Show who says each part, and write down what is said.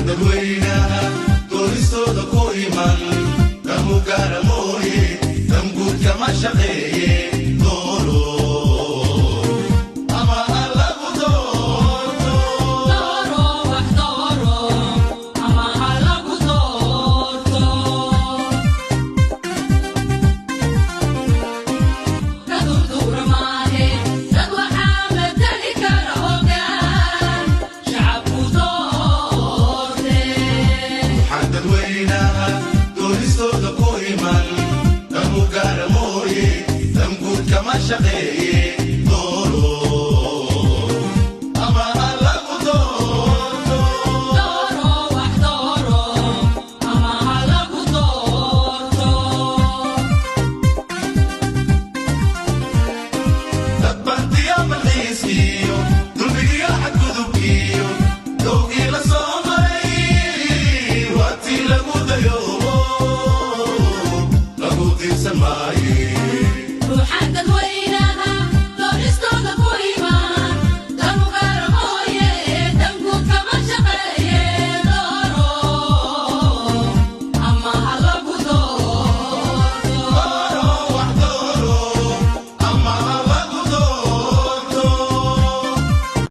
Speaker 1: dadweynaha dooristooda ku iman damu gaara mooye dam guud kama shaqeeye dooro ama ha lagu doorto
Speaker 2: dooro wax dooro ama ha lagu doorto ka durduura maahe dad waxaa matali kara hoggaan shacabku doorte
Speaker 1: waxaan dadweynaha dooristooda ku iman damu gaara mooye dam guud kama shaqeeye dooro ama ha lagu doorto
Speaker 2: dooro wax dooro ama ha lagu doorto
Speaker 1: dadbantiyo malxiiskiyo dulmigiyo xadgudubkiyo dowgii la soo maray waatii lagu dayoobo lagu diirsan maaye
Speaker 2: ruuxaan dadweyne